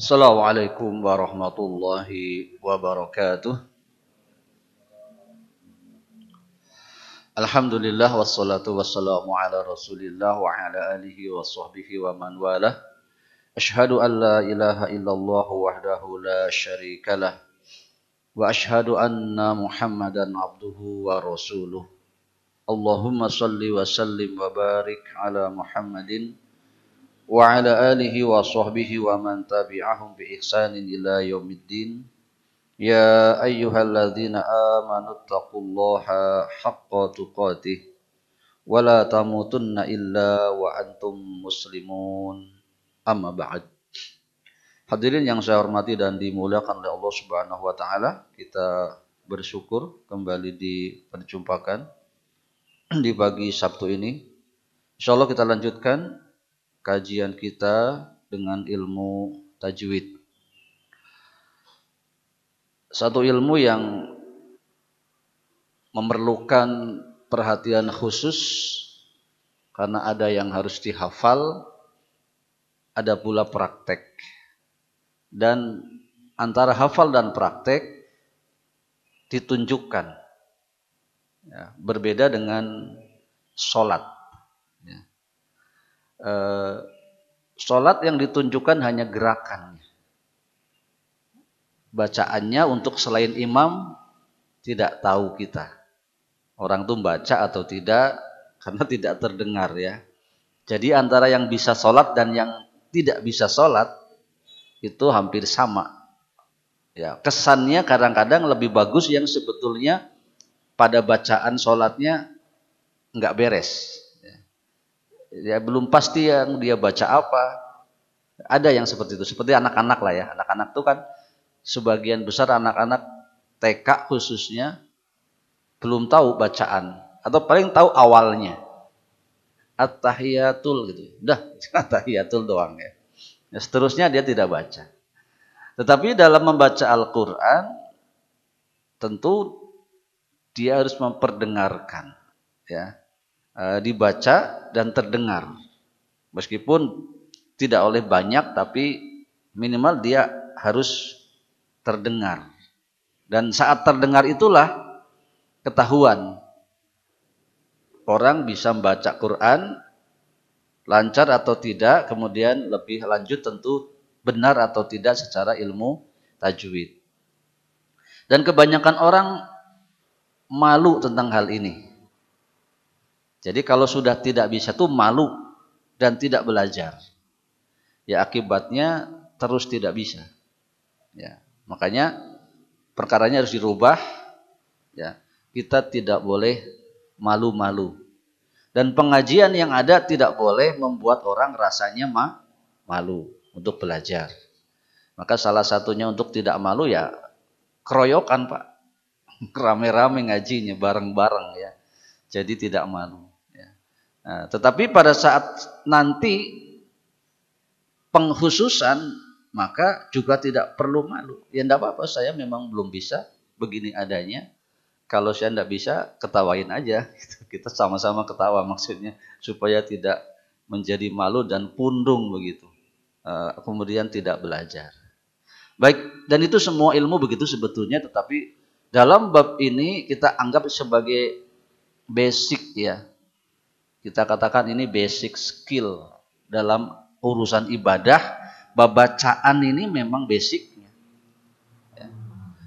Assalamualaikum warahmatullahi wabarakatuh. Alhamdulillah wassalatu wassalamu ala Rasulillah wa ala alihi wa sahbihi wa man walah. Ashhadu an la ilaha illallah wahdahu la syarikalah wa ashhadu anna Muhammadan abduhu wa rasuluh. Allahumma salli wa sallim wa barik ala Muhammadin wa ala alihi wa sahbihi wa man tabi'ahum bi ihsanin ila yaumiddin. Ya ayyuhalladzina amanu taqullaha haqqa tuqatih wa la tamutunna illa wa antum muslimun. Amma ba'd. Hadirin yang saya hormati dan dimuliakan oleh Allah Subhanahu wa taala, kita bersyukur kembali diperjumpakan di pagi Sabtu ini. Insyaallah kita lanjutkan kajian kita dengan ilmu tajwid. Satu ilmu yang memerlukan perhatian khusus karena ada yang harus dihafal, ada pula praktek. Dan antara hafal dan praktek ditunjukkan. Ya, berbeda dengan sholat. Ya. Sholat yang ditunjukkan hanya gerakannya. Bacaannya untuk selain imam tidak tahu kita. Orang itu baca atau tidak karena tidak terdengar ya. Jadi antara yang bisa sholat dan yang tidak bisa sholat itu hampir sama. Ya, kesannya kadang-kadang lebih bagus yang sebetulnya pada bacaan sholatnya nggak beres. Ya, belum pasti yang dia baca apa. Ada yang seperti itu, seperti anak-anak lah ya. Anak-anak itu kan sebagian besar anak-anak TK khususnya belum tahu bacaan atau paling tahu awalnya. At-tahiyatul gitu. Udah, at-tahiyatul doang ya. Ya, seterusnya dia tidak baca. Tetapi dalam membaca Al-Qur'an tentu dia harus memperdengarkan ya. Dibaca dan terdengar. Meskipun tidak oleh banyak tapi minimal dia harus terdengar. Dan saat terdengar itulah ketahuan orang bisa membaca Quran lancar atau tidak, kemudian lebih lanjut tentu benar atau tidak secara ilmu tajwid. Dan kebanyakan orang malu tentang hal ini. Jadi kalau sudah tidak bisa tuh malu dan tidak belajar. Ya akibatnya terus tidak bisa. Ya. Makanya perkaranya harus dirubah. Ya, kita tidak boleh malu-malu. Dan pengajian yang ada tidak boleh membuat orang rasanya malu untuk belajar. Maka salah satunya untuk tidak malu ya keroyokan Pak. Rame-rame ngajinya bareng-bareng ya. Jadi tidak malu. Ya. Nah, tetapi pada saat nanti pengkhususan maka juga tidak perlu malu. Ya enggak apa-apa, saya memang belum bisa begini adanya. Kalau saya enggak bisa, ketawain aja. Kita sama-sama ketawa maksudnya. Supaya tidak menjadi malu dan pundung begitu. Kemudian tidak belajar. Baik, dan itu semua ilmu begitu sebetulnya. Tetapi dalam bab ini kita anggap sebagai basic ya. Kita katakan ini basic skill dalam urusan ibadah. Bacaan ini memang basicnya. Ya.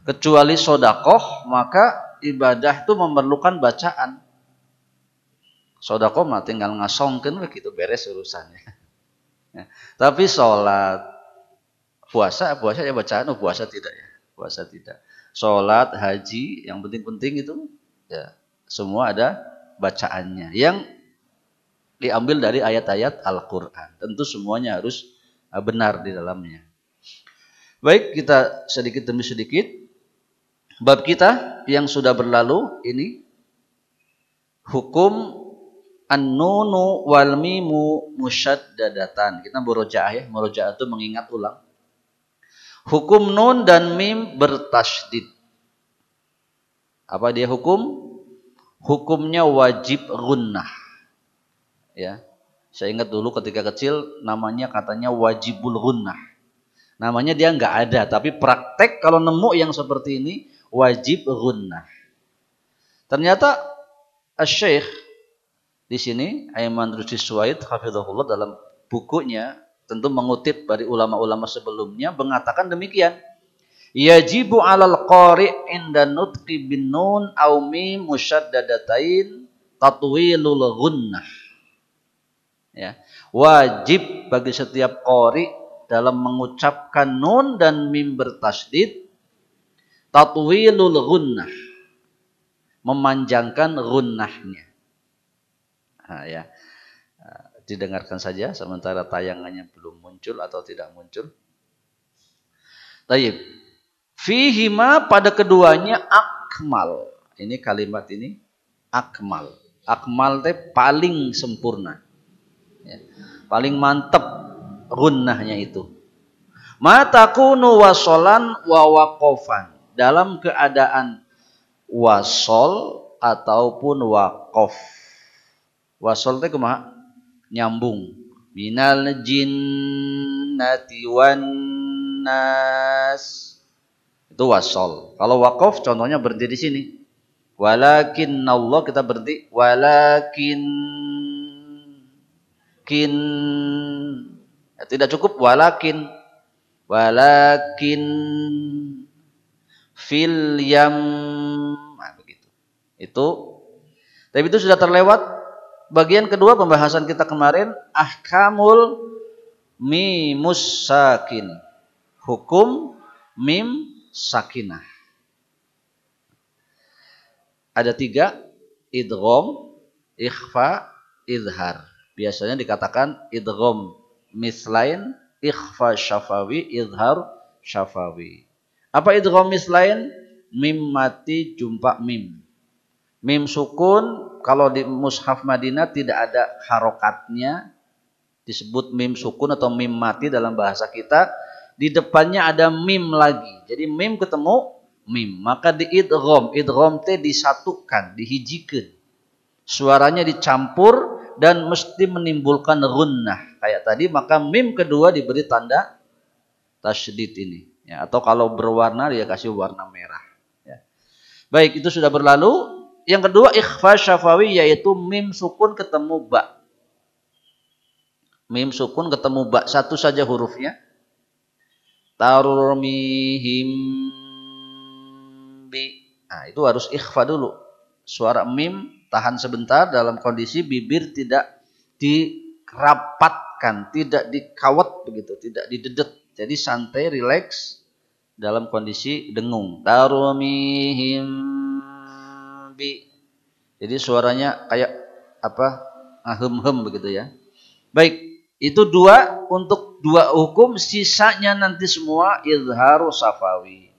Kecuali sodakoh, maka ibadah itu memerlukan bacaan. Sodakoh mah tinggal ngasongkeun begitu beres urusannya. Ya. Tapi sholat, puasa ya bacaan, puasa tidak ya. Puasa tidak. Sholat, haji, yang penting-penting itu ya semua ada bacaannya. Yang diambil dari ayat-ayat Al-Quran. Tentu semuanya harus benar di dalamnya. Baik, kita sedikit demi sedikit. Bab kita yang sudah berlalu ini hukum an-nunu wal mimu musyaddadatan. Kita murojaah ya, murojaah itu mengingat ulang. Hukum nun dan mim bertasydid. Apa dia hukum? Hukumnya wajib gunnah. Ya. Saya ingat dulu ketika kecil namanya katanya wajibul gunnah. Namanya dia nggak ada, tapi praktek kalau nemu yang seperti ini wajib gunnah. Ternyata Asy-Syaikh di sini Aiman Rusdi Suwaid hafizahullah dalam bukunya tentu mengutip dari ulama-ulama sebelumnya mengatakan demikian. Yajibu 'alal qari' inda nutqi bin nun aw mim musyaddadatain tatwilul gunnah. Ya. Wajib bagi setiap qari dalam mengucapkan nun dan mim bertasydid tatwilul gunnah, memanjangkan gunnahnya. Nah, ya. Didengarkan saja sementara tayangannya belum muncul atau tidak muncul. Tayyib. Fihima pada keduanya akmal. Ini kalimat ini akmal. Akmal teh paling sempurna. Ya. Paling mantap gunnahnya itu. Ma takunu wasolan wa waqofan. Dalam keadaan wasol ataupun waqof. Wasol teh kumaha? Nyambung. Minal jinnati wan nas. Itu wasol. Kalau waqof contohnya berhenti di sini. Walakin Allah kita berhenti. Walakin ya, tidak cukup walakin fil yam. Nah, begitu. Tapi itu sudah terlewat. Bagian kedua pembahasan kita kemarin ahkamul mimus sakin. Hukum mim sakinah. Ada 3, idgham, ikhfa, izhar. Biasanya dikatakan idgham mislain, ikhfa syafawi, izhar syafawi. Apa idgham mislain? Mim mati jumpa mim. Mim sukun kalau di mushaf Madinah tidak ada harokatnya, disebut mim sukun atau mim mati dalam bahasa kita. Di depannya ada mim lagi. Jadi mim ketemu mim. Maka di idgham. Idgham teh disatukan, dihijikan. Suaranya dicampur dan mesti menimbulkan gunnah. Kayak tadi, maka mim kedua diberi tanda tasydid ini. Ya, atau kalau berwarna dia kasih warna merah. Ya. Baik, itu sudah berlalu. Yang kedua ikhfa syafawi yaitu mim sukun ketemu ba. Mim sukun ketemu ba. Satu saja hurufnya. Tarmihim bi. Nah, itu harus ikhfa dulu. Suara mim tahan sebentar dalam kondisi bibir tidak dirapatkan, tidak dikawat begitu, tidak didedet. Jadi santai, rileks dalam kondisi dengung. Tarmihim bi. Jadi suaranya kayak apa? Hem-hem begitu ya. Baik, itu 2 untuk 2 hukum, sisanya nanti semua izharu safawi.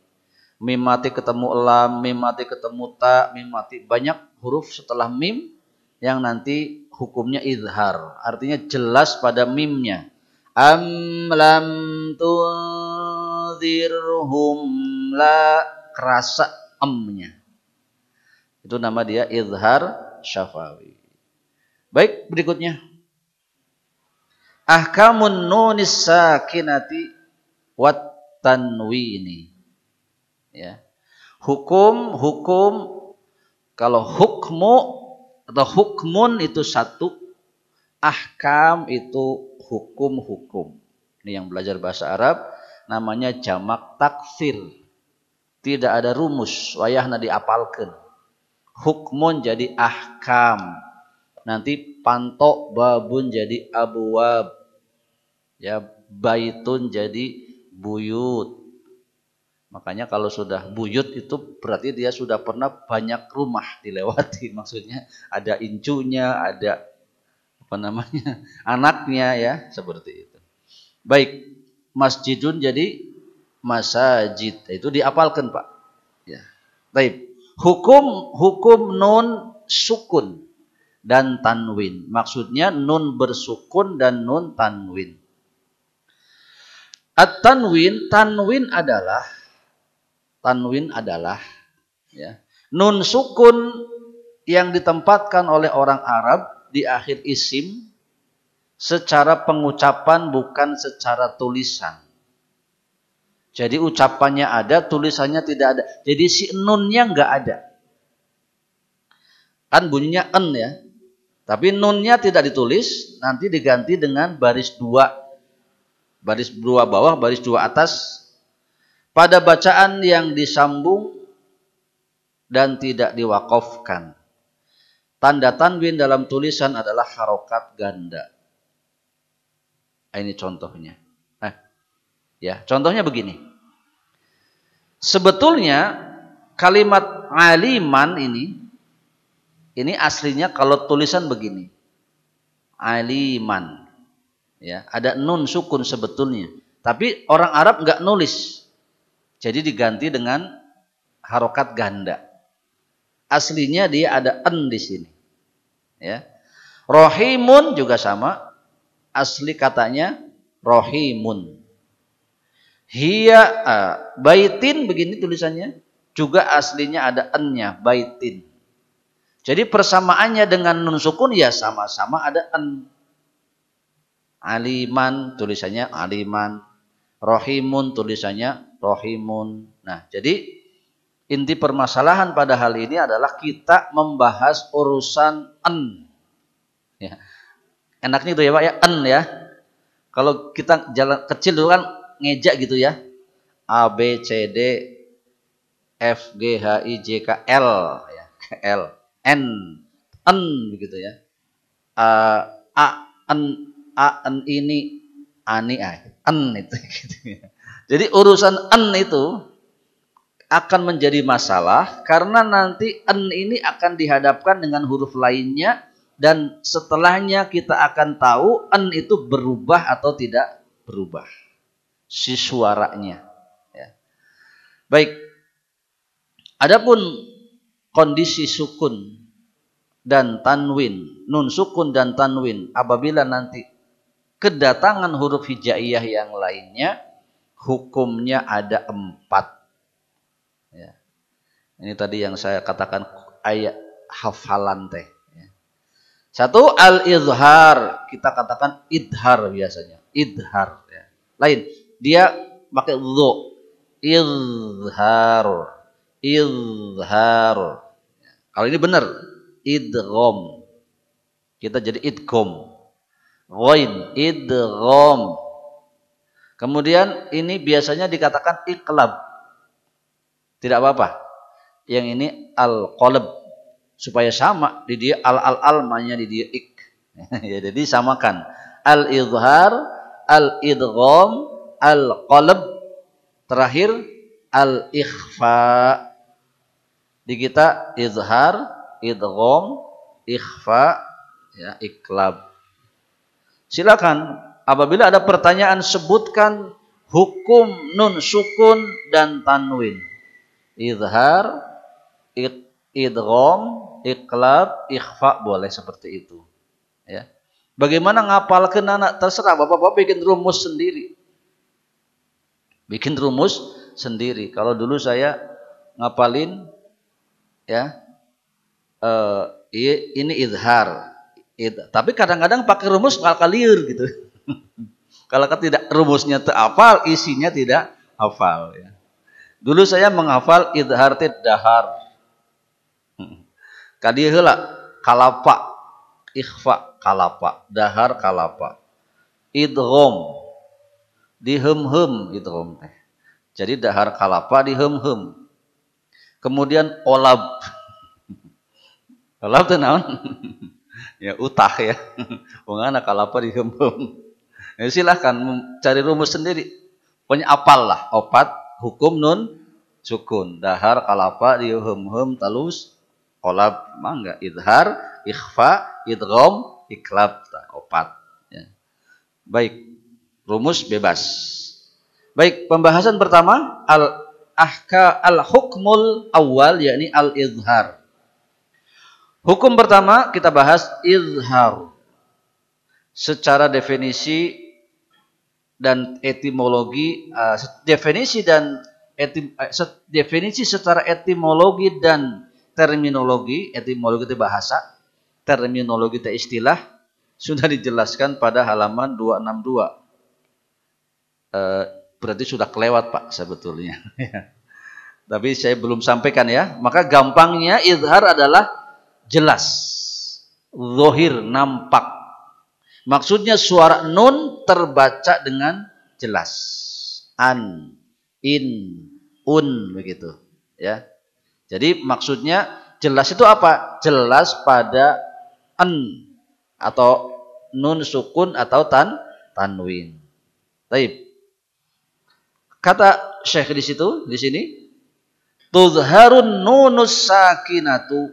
Mim mati ketemu lam, mim mati ketemu ta, mim mati banyak huruf setelah mim yang nanti hukumnya izhar. Artinya jelas pada mimnya. Am lam tunzirhum la, kerasa amnya. Itu nama dia izhar syafawi. Baik, berikutnya. Ahkamun nunis sakinati wat tanwini. Ya. Hukum kalau hukmu atau hukmun itu satu, ahkam itu hukum-hukum. Ini yang belajar bahasa Arab namanya jamak taksir. Tidak ada rumus, wayahna diapalkeun. Hukmun jadi ahkam. Nanti pantok babun jadi abwab. Ya, baitun jadi buyut. Makanya kalau sudah buyut itu berarti dia sudah pernah banyak rumah dilewati. Maksudnya ada incunya, ada apa namanya? Anaknya ya, seperti itu. Baik, masjidun jadi masajid. Itu diapalkan, Pak. Ya. Baik. Hukum nun sukun dan tanwin. Maksudnya nun bersukun dan nun tanwin. At-tanwin, tanwin adalah ya, nun sukun yang ditempatkan oleh orang Arab di akhir isim secara pengucapan bukan secara tulisan. Jadi ucapannya ada, tulisannya tidak ada. Jadi si nunnya nggak ada. Kan bunyinya en ya. Tapi nunnya tidak ditulis, nanti diganti dengan baris dua. Baris dua bawah, baris dua atas. Pada bacaan yang disambung dan tidak diwakafkan. Tanda tanwin dalam tulisan adalah harokat ganda. Ini contohnya. Ya, contohnya begini. Sebetulnya kalimat aliman ini aslinya kalau tulisan begini. Aliman. Ya, ada nun sukun sebetulnya. Tapi orang Arab nggak nulis. Jadi diganti dengan harokat ganda. Aslinya dia ada en di sini. Ya. Rohimun juga sama. Asli katanya rohimun. Hiya baitin begini tulisannya. Juga aslinya ada en-nya, baitin. Jadi persamaannya dengan nun sukun ya sama-sama ada en. Aliman tulisannya aliman. Rohimun tulisannya rohimun. Nah, jadi inti permasalahan pada hal ini adalah kita membahas urusan en. Ya. Enaknya itu ya Pak ya, en ya. Kalau kita jalan kecil dulu kan ngejak gitu ya. A, B, C, D, F, G, H, I, J, K, L. Ya. L, N, N begitu ya. A, N ini, ani, N itu. Gitu ya. Jadi urusan N itu akan menjadi masalah karena nanti N ini akan dihadapkan dengan huruf lainnya dan setelahnya kita akan tahu N itu berubah atau tidak berubah. Si suaranya. Ya. Baik. Adapun kondisi sukun dan tanwin, nun sukun dan tanwin, apabila nanti kedatangan huruf hijaiyah yang lainnya, hukumnya ada 4. Ya. Ini tadi yang saya katakan ayat hafalan teh. Ya. 1 al-izhar, kita katakan idhar biasanya, idhar. Ya. Lain, dia pakai dhu, izhar, izhar. Ya. Kalau ini benar, idgham. Kita jadi idgham. Ghain, idgham. Kemudian ini biasanya dikatakan iqlab. Tidak apa-apa. Yang ini al-qalb. Supaya sama di dia al-almanya di dia ik. Ya, jadi samakan. Al-izhar, al-idgham, al-qalb. Terakhir al-ikhfa. Di kita izhar, idgham, ikhfa, ya, iqlab. Silakan apabila ada pertanyaan sebutkan hukum nun sukun dan tanwin. Izhar, idgham, iqlab, ikhfa boleh seperti itu. Ya. Bagaimana ngapalkeun anak terserah Bapak-bapak bikin rumus sendiri. Bikin rumus sendiri. Kalau dulu saya ngapalin ya ini izhar. Tapi kadang-kadang pakai rumus kaliir gitu. Kalau tidak rumusnya terhafal, isinya tidak hafal. Ya. Dulu saya menghafal idhar dahar. Kadieu heula kalapa, ikhfa kalapa, dahar kalapa. Idgham dihem-hem idgham teh. Jadi dahar kalapa dihem-hem. Kemudian olab. Olab teh naon? Ya utah ya. Wong anak kalapa dihem-hem. Ya, silahkan cari rumus sendiri. Pokoknya apal lah. Opat hukum nun sukun. Dahar kalapa dihem-hem talus olab mangga. Idhar, ikhfa, idgham, iqlab. Opat. Ya. Baik. Rumus bebas. Baik. Pembahasan pertama al-hukmul awal yakni al-izhar. Hukum pertama kita bahas izhar. Secara definisi dan etimologi, definisi secara etimologi dan terminologi, etimologi itu bahasa, terminologi itu istilah, sudah dijelaskan pada halaman 262. berarti sudah kelewat Pak sebetulnya. Tapi saya belum sampaikan ya. Maka gampangnya izhar adalah jelas, zahir, nampak. Maksudnya suara nun terbaca dengan jelas. An, in, un begitu ya. Jadi maksudnya jelas itu apa? Jelas pada an atau nun sukun atau tanwin. Baik. Kata Syekh di sini tuzharun nunus sakinatu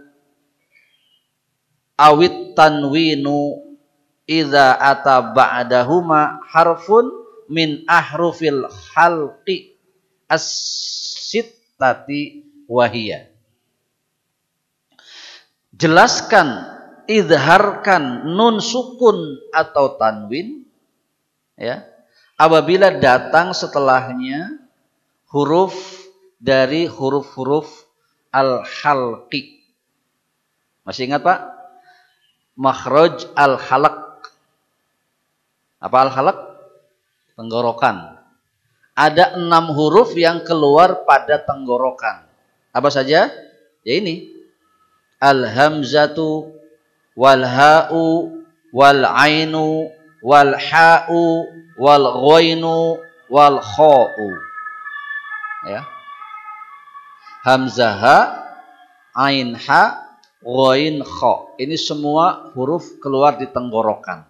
awit tanwinu idza ata ba'dahuma harfun min ahrufil halqi as-sittati wahiyya. Jelaskan, izharkan nun sukun atau tanwin ya apabila datang setelahnya huruf dari huruf-huruf al-halqi. Masih ingat Pak? Makhraj al-halq. Apa al-halq? Tenggorokan. Ada 6 huruf yang keluar pada tenggorokan. Apa saja? Ya ini. Al-hamzatu, wal-ha'u, wal-ainu, wal-ha'u, wal-ghainu, wal-kha'u. Ya. Hamzah, ain, ha, ghain, kha. Ini semua huruf keluar di tenggorokan.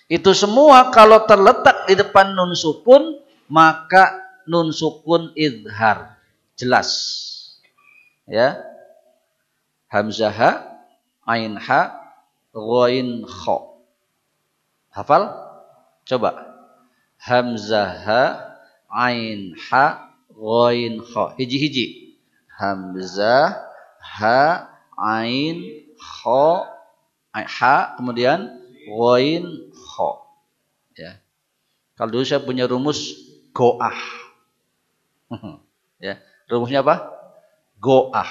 Itu semua kalau terletak di depan nun sukun, maka nun sukun izhar. Jelas. Ya. Hamzah, ain, ha, ghain, kha. Hafal? Coba. Hamzah, ain, ha, ghain, kha. Hiji-hiji. Hamzah, ha, ain, kha, ha, kemudian ghain, kha. Ya. Kalau dulu saya punya rumus go'ah. Ya, rumusnya apa? Go'ah.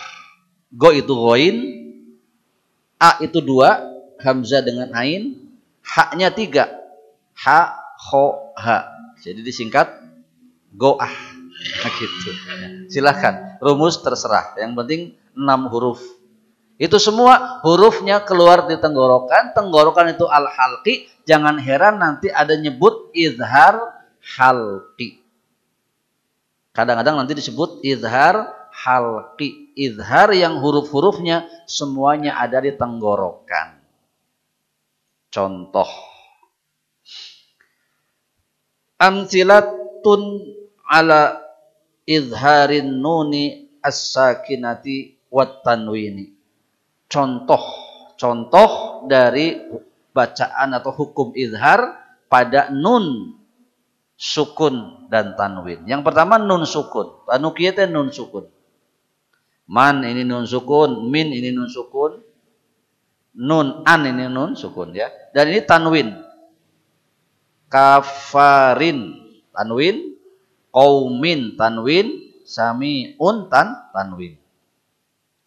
Go itu ghain, a itu 2, hamzah dengan ain, ha-nya 3. Ha, kha, ha. Jadi disingkat go'ah. Nah, gitu. Ya. Silahkan, rumus terserah. Yang penting 6 huruf. Itu semua hurufnya keluar di tenggorokan. Tenggorokan itu al-halqi. Jangan heran nanti ada nyebut izhar halqi. Kadang-kadang nanti disebut izhar halqi. Izhar yang huruf-hurufnya semuanya ada di tenggorokan. Contoh. Amsilatun ala izharin nuni as-sakinati wat tanwini. Contoh dari bacaan atau hukum izhar pada nun sukun dan tanwin. Yang pertama nun sukun. Tanukiyatnya nun sukun. Man ini nun sukun, min ini nun sukun, nun an ini nun sukun ya. Dan ini tanwin. Kafarin tanwin, qaumin tanwin, sami'un tanwin.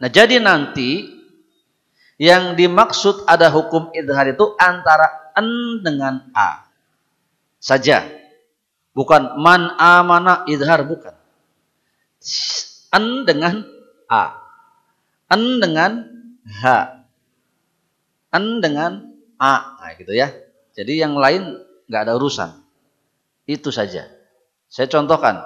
Nah, jadi nanti yang dimaksud ada hukum izhar itu antara an dengan a saja. Bukan man amana izhar, bukan. An dengan a. An dengan ha. An dengan a. Nah, gitu ya. Jadi yang lain nggak ada urusan. Itu saja. Saya contohkan.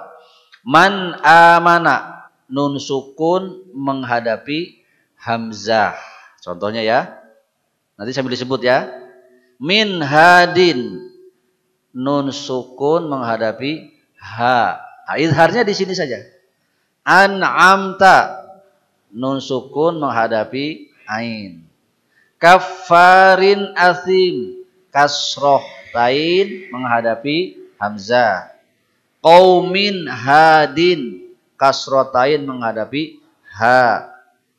Man amana, nun sukun menghadapi hamzah. Contohnya ya. Nanti sambil disebut ya. Min hadin, nun sukun menghadapi ha. Nah, izharnya di sini saja. An'amta, nun sukun menghadapi ain. Kafarin asim, kasroh tain menghadapi hamzah. Qaumin hadin, kasroh tain menghadapi ha.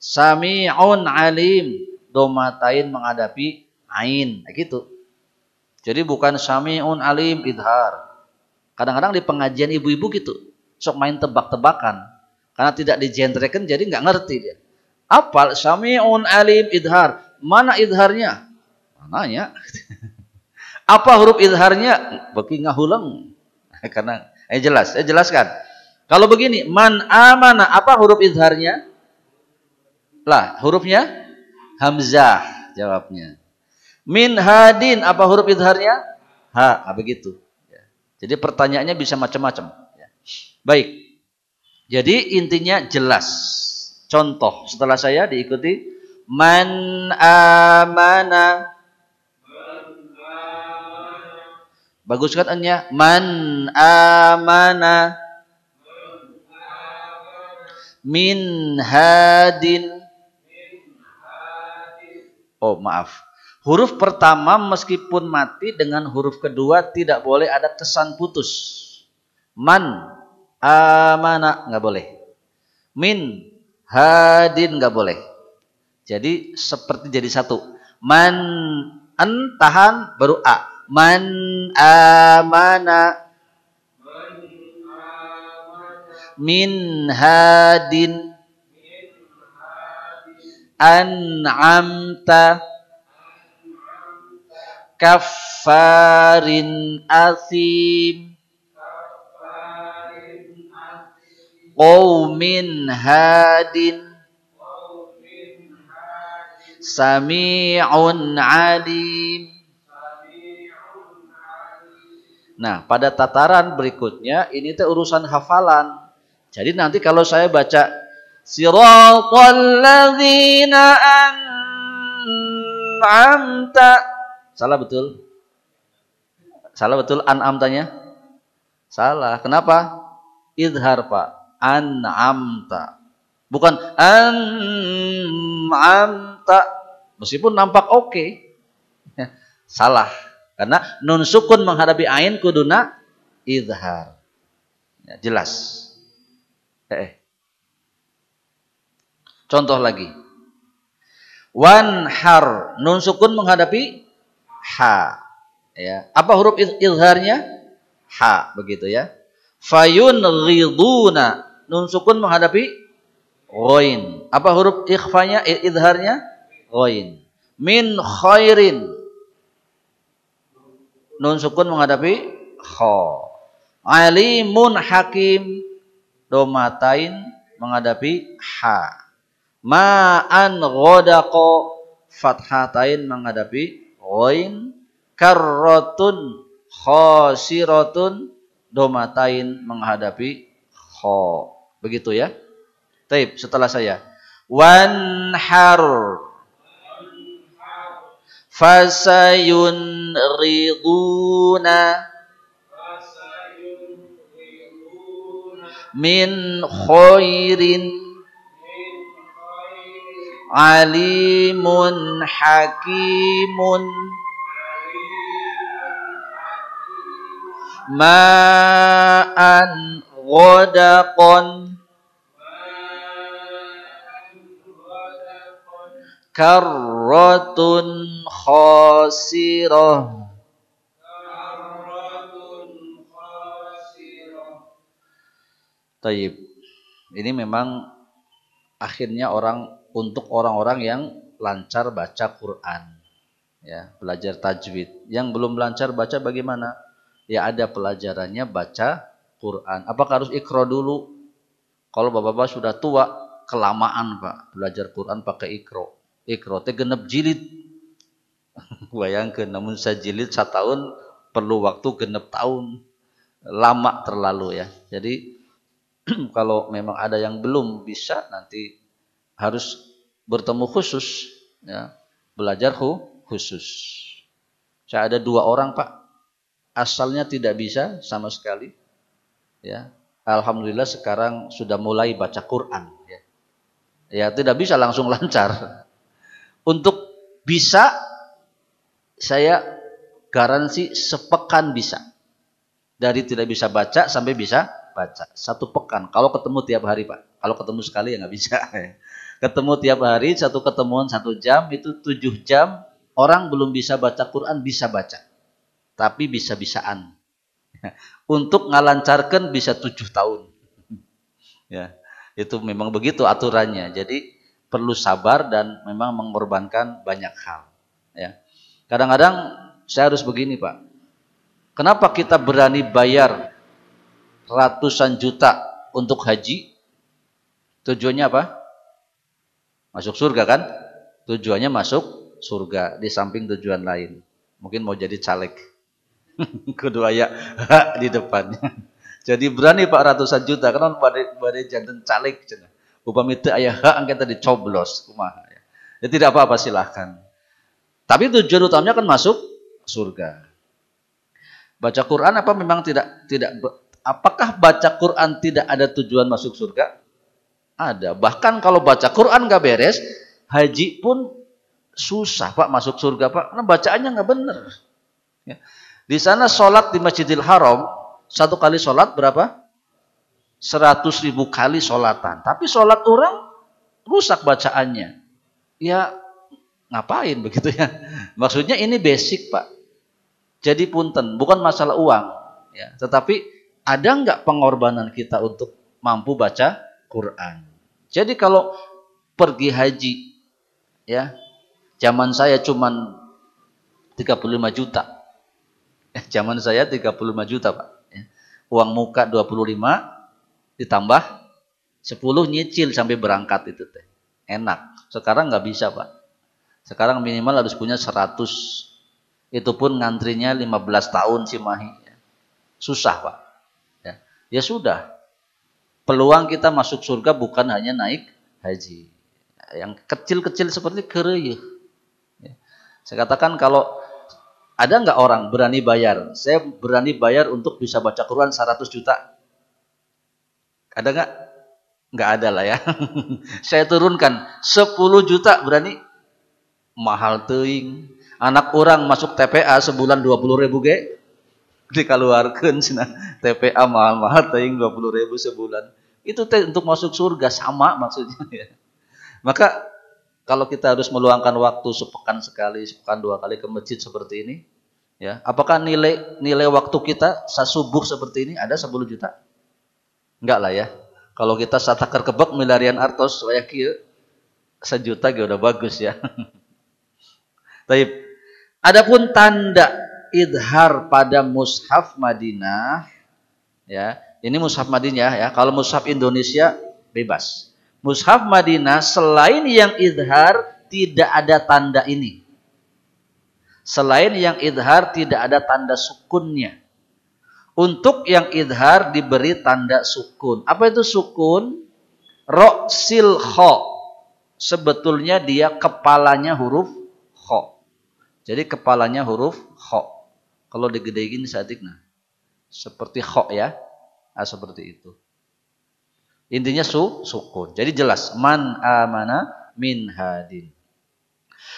Sami'un alim, domatain menghadapi ain. Nah, gitu. Jadi bukan sami'un alim idhar. Kadang-kadang di pengajian ibu-ibu gitu. Sok main tebak-tebakan. Karena tidak dijentrekan jadi nggak ngerti dia. Apal sami'un alim idhar. Mana idharnya? Mananya? Apa huruf idharnya? Beki ngahulang. Karena Jelas, jelaskan. Kalau begini, man amana, apa huruf izharnya? Lah, hurufnya hamzah jawabnya. Min hadin, apa huruf izharnya? Ha, begitu. Jadi pertanyaannya bisa macam-macam. Baik. Jadi intinya jelas. Contoh setelah saya diikuti. Man amana. Bagus kan enya? Man amana. Min hadin. Oh maaf. Huruf pertama meskipun mati dengan huruf kedua tidak boleh ada kesan putus. Man amana nggak boleh. Min hadin nggak boleh. Jadi seperti jadi satu. Man an tahan baru a. Man amana. Min hadin. An'amta. Kaffarin asim. Qaumin hadin. Sami'un alim. Nah, pada tataran berikutnya ini teh urusan hafalan. Jadi nanti kalau saya baca siratal ladzina an'amta, salah betul? Salah betul an'amtanya? Salah. Kenapa? Idhar, Pak. An'amta. Bukan an'amta. Meskipun nampak oke. Salah. Karena nun sukun menghadapi ain kuduna idhar. Ya, jelas. Contoh lagi. Wanhar. Nun sukun menghadapi ha. Ya. Apa huruf idharnya? Ha. Begitu ya. Fayun ghiduna. Nun sukun menghadapi ghain. Apa huruf ikhfanya, idharnya? Ghain. Min khairin. Nun sukun menghadapi kha. Alimun hakim. Domatain menghadapi ha. Ma'an ghodaqo. Fathatain menghadapi ghain. Karratun khasiratun. Domatain menghadapi kha. Begitu ya. Taib, setelah saya. Wanhar. Fasayun riduna. Min khairin. Alimun hakimun. Ma'an ghodaqon. Karratun khasirah. Taib. Ini memang akhirnya untuk orang-orang yang lancar baca Quran. Ya, belajar tajwid. Yang belum lancar baca bagaimana? Ya ada pelajarannya baca Quran. Apakah harus ikro dulu? Kalau bapak-bapak sudah tua, kelamaan Pak belajar Quran pakai ikro. Ikro teh genep jilid. Bayangkan, namun sajilid setahun perlu waktu genep tahun. Lama terlalu ya. Jadi kalau memang ada yang belum bisa, nanti harus bertemu khusus ya, belajar khusus. Saya ada 2 orang Pak, asalnya tidak bisa sama sekali ya. Alhamdulillah sekarang sudah mulai baca Quran ya. Ya tidak bisa langsung lancar. Untuk bisa saya garansi sepekan bisa. Dari tidak bisa baca sampai bisa baca. 1 pekan. Kalau ketemu tiap hari Pak. Kalau ketemu sekali ya nggak bisa. Ketemu tiap hari, satu ketemuan 1 jam, itu 7 jam. Orang belum bisa baca Quran, bisa baca. Tapi bisa-bisaan. Untuk ngalancarkan bisa 7 tahun. Ya, itu memang begitu aturannya. Jadi perlu sabar dan memang mengorbankan banyak hal. Ya. Kadang-kadang saya harus begini Pak. Kenapa kita berani bayar ratusan juta untuk haji, tujuannya apa? Masuk surga kan? Tujuannya masuk surga di samping tujuan lain. Mungkin mau jadi caleg. Kedua ya hak di depannya. Jadi berani Pak ratusan juta karena badai jantan caleg cenah. Upami teu aya hak angkat dicoblos kumaha ya. Ya tidak apa-apa silahkan. Tapi tujuan utamanya kan masuk surga. Baca Quran apa memang tidak apakah baca Quran tidak ada tujuan masuk surga? Ada. Bahkan kalau baca Quran nggak beres, haji pun susah Pak masuk surga Pak. Karena bacaannya nggak benar. Ya. Di sana sholat di Masjidil Haram, satu kali sholat berapa? 100.000 kali sholatan. Tapi sholat orang rusak bacaannya. Ya ngapain begitu ya? Maksudnya ini basic Pak. Jadi punten, bukan masalah uang. Ya. Tetapi ada nggak pengorbanan kita untuk mampu baca Quran? Jadi kalau pergi haji, ya zaman saya cuman 35 juta. Zaman saya 35 juta Pak. Uang muka 25 ditambah 10 nyicil sampai berangkat itu teh. Enak. Sekarang nggak bisa Pak. Sekarang minimal harus punya 100. Itu pun ngantrinya 15 tahun Cimahi. Susah Pak. Ya sudah. Peluang kita masuk surga bukan hanya naik haji. Yang kecil-kecil seperti kereyeuh. Saya katakan kalau ada nggak orang berani bayar? Saya berani bayar untuk bisa baca Quran 100 juta. Ada nggak? Nggak ada lah ya. Saya turunkan 10 juta berani. Mahal teuing. Anak orang masuk TPA sebulan 20.000 ge. Dikeluarkan cina TPA mahal-mahal teuing 20.000 sebulan. Itu untuk masuk surga sama maksudnya ya. Maka kalau kita harus meluangkan waktu sepekan sekali, sepekan 2 kali ke masjid seperti ini, ya, apakah nilai waktu kita sasubuh seperti ini ada 10 juta? Enggak lah ya. Kalau kita satakar kebek milarian artos, saya kieu 1 juta ge udah bagus ya. Taib. Adapun tanda idhar pada mushaf Madinah, ya, ini mushaf Madinah ya. Kalau mushaf Indonesia bebas. Mushaf Madinah selain yang idhar tidak ada tanda ini. Selain yang idhar tidak ada tanda sukunnya. Untuk yang idhar diberi tanda sukun. Apa itu sukun? Ro'sil kho. Sebetulnya dia kepalanya huruf kho. Jadi kepalanya huruf kho. Kalau digedein satikna. Seperti kho ya. Nah, seperti itu. Intinya sukun. Jadi jelas. Man amana min hadin.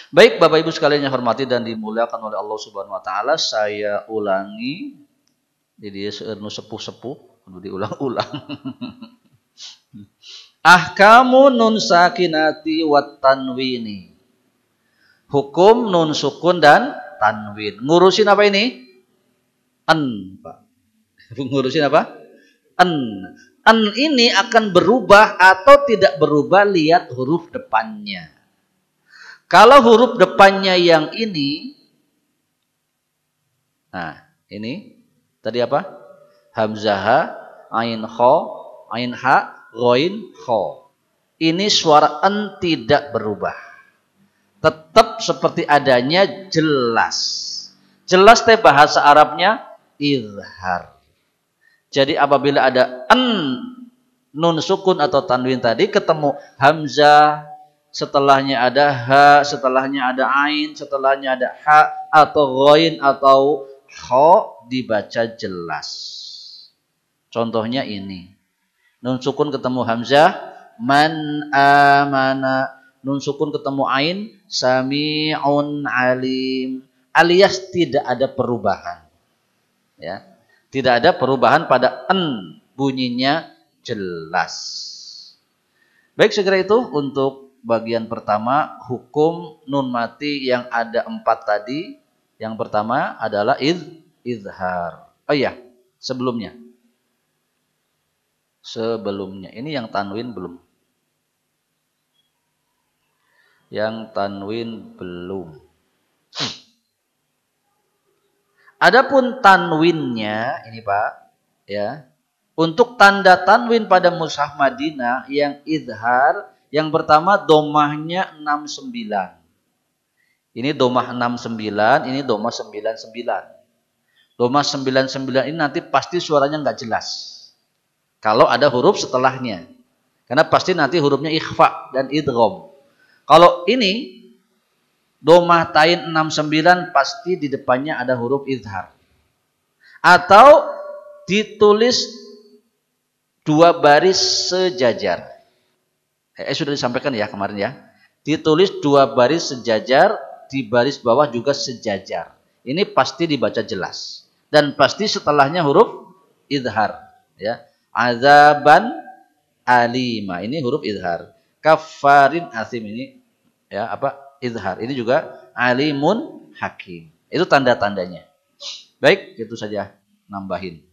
Baik Bapak Ibu sekalian yang hormati dan dimuliakan oleh Allah Subhanahu wa taala, saya ulangi. Jadi seueur sepuh-sepuh kudu diulang-ulang. Ahkamu nun sakinati wat tanwini. Hukum nun sukun dan tanwin. Ngurusin apa ini? An, Pak. Ngurusin apa? An. An ini akan berubah atau tidak berubah, lihat huruf depannya. Kalau huruf depannya yang ini, nah ini tadi apa? Hamzah, ain kho, ain ha, ghain kho. Ini suara an tidak berubah. Tetap seperti adanya, jelas. Jelas teh bahasa Arabnya izhar. Jadi apabila ada an, nun sukun atau tanwin tadi, ketemu hamzah, setelahnya ada ha, setelahnya ada ain, setelahnya ada ha, atau ghain atau kho, dibaca jelas. Contohnya ini. Nun sukun ketemu hamzah, man amana. Nun sukun ketemu ain, sami'un alim. Alias tidak ada perubahan. Ya. Tidak ada perubahan pada en, bunyinya jelas. Baik, segera itu untuk bagian pertama, hukum nun mati yang ada 4 tadi. Yang pertama adalah izhar. Oh iya, sebelumnya. Ini yang tanwin belum. Yang tanwin belum. Adapun tanwinnya ini Pak, ya. Untuk tanda tanwin pada mushaf Madinah yang idhar, yang pertama domahnya 69. Ini domah 69, ini domah 99. Domah 99 ini nanti pasti suaranya nggak jelas. Kalau ada huruf setelahnya. Karena pasti nanti hurufnya ikhfa dan idgham. Kalau ini domah tain 69 pasti di depannya ada huruf idhar. Atau ditulis dua baris sejajar. Sudah disampaikan ya kemarin ya. Ditulis dua baris sejajar, di baris bawah juga sejajar. Ini pasti dibaca jelas. Dan pasti setelahnya huruf idhar. Ya. Azaban alima. Ini huruf idhar. Kafarin asim ini ya apa? Idhar. Ini juga alimun hakim. Itu tanda-tandanya. Baik, itu saja nambahin.